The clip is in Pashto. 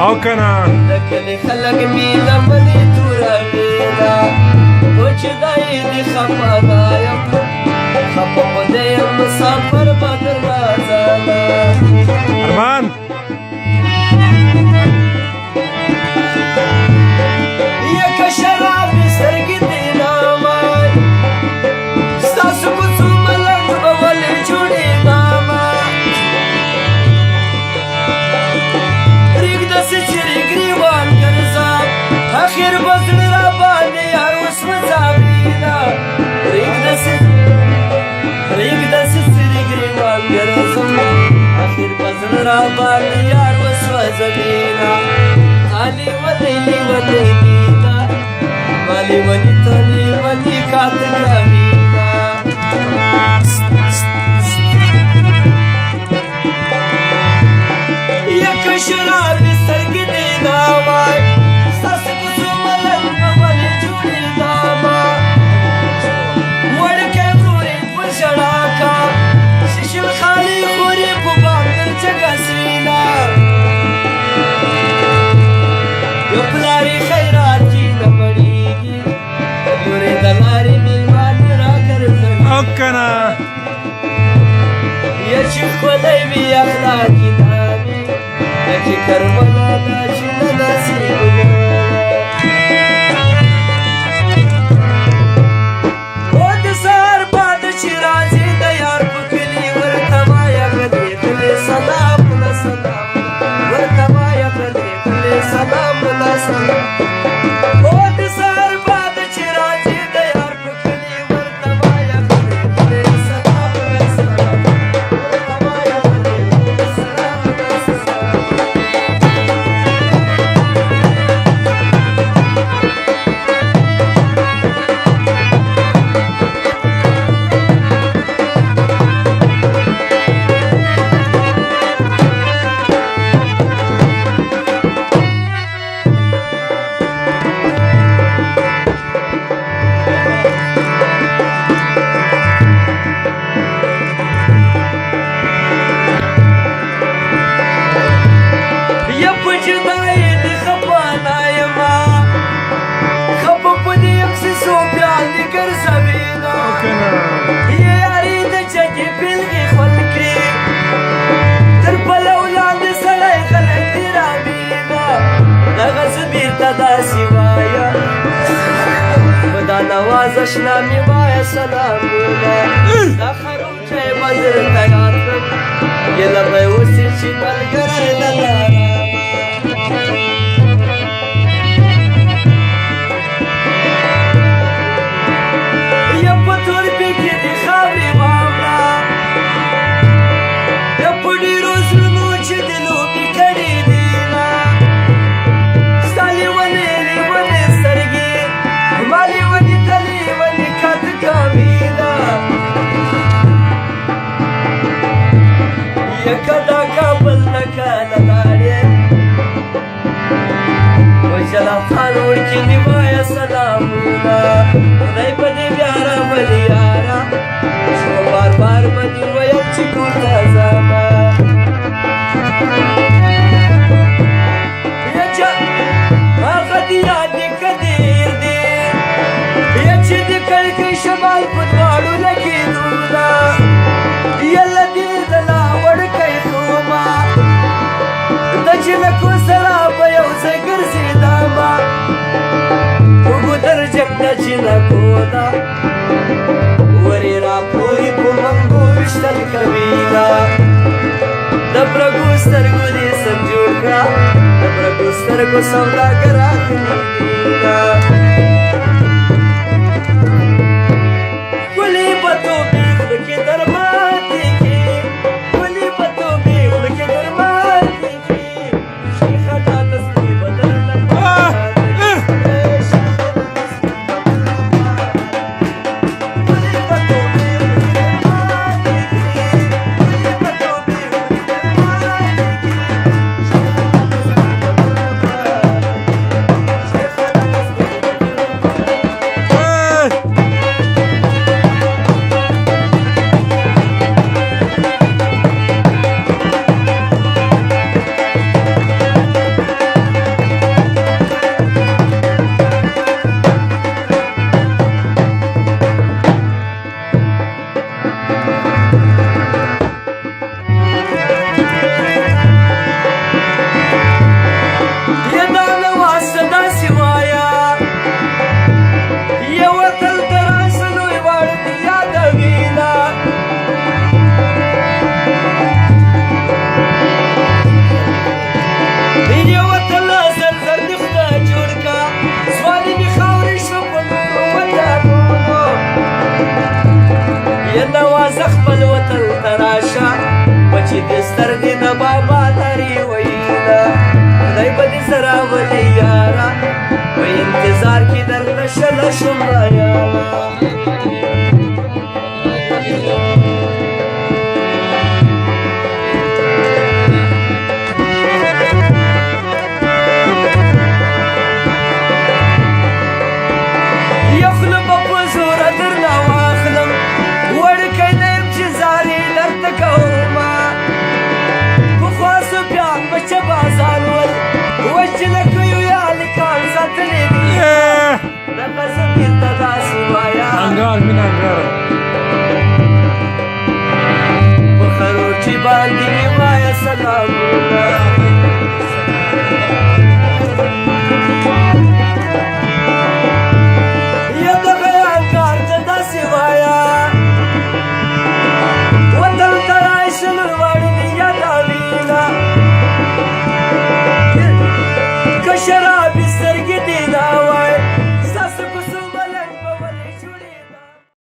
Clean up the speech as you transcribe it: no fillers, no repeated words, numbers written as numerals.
او کنه د کلي خلک مې لمنې توروينه او چې دی دې خفه نه یم خفه خو دې یم مسافر به در راځمه ارمان یکه شرابې سترګې دې نامه ستاسو کوڅو ملنګ به ولې جوړې نامه آخر بزړ را باندې یار اوس مزاوینا پرېږده چې سرې ګریوان ګرځم آخر بزړ را باندې یار اوس مزاوینا تالي ولې لیونی دینا مالي ونی تالي ونی کات ګراوینا یک شرابې سترګې دې ناوای کنه یا چې ښکلی وي اخلاقي نامې لکې کرمله دا چې نه نصیبونه او د سهار باد چې راځي د یار په کلي ورته وایه غلې غلې سلامونه سلامونه ورته وایه غلې غلې سلامونه سلامونه نواز اشنا می وای سلامونه دا خروچه بدر تیار کړم یله به اوسې چې ملګری د لاره یا په تورپي کې د خاورې واوره یا په ډېرو زړونو چې د لوبې کړې دي نه ستا لیونې لیونې سترګې ما لیونې یکدا کابل نکاله لاړې وجلا خان ورکی نیمایه سلامونه خدای په دې بیا راولي یاره چې بار بار به دې ویم چې کور ته ځمه هغه دې یاد دې که ډېر دی یا چې د کړکۍ شمال په دواړو لګېدونه یله دې د لا وړکۍ خوما د جنکو سره به یو ځای ګرځېدمه وګودر جګ د جنکو ده ورې راپورې په منګو ویشتل کوینه د برګو سترګو دې سم جوړ کړه د برګو سترګو سوداګر راغلي دینه شم را یاده یخلو به په زوره درنه واخلم وړکی نه یم چې زارې درته کومه پخوا صوفیان به چې بازار ول وجنه کوي یا هلکان ساتلې دي دغه زه بېرته داسې وایم انګار مینه انګار په خروټي باندې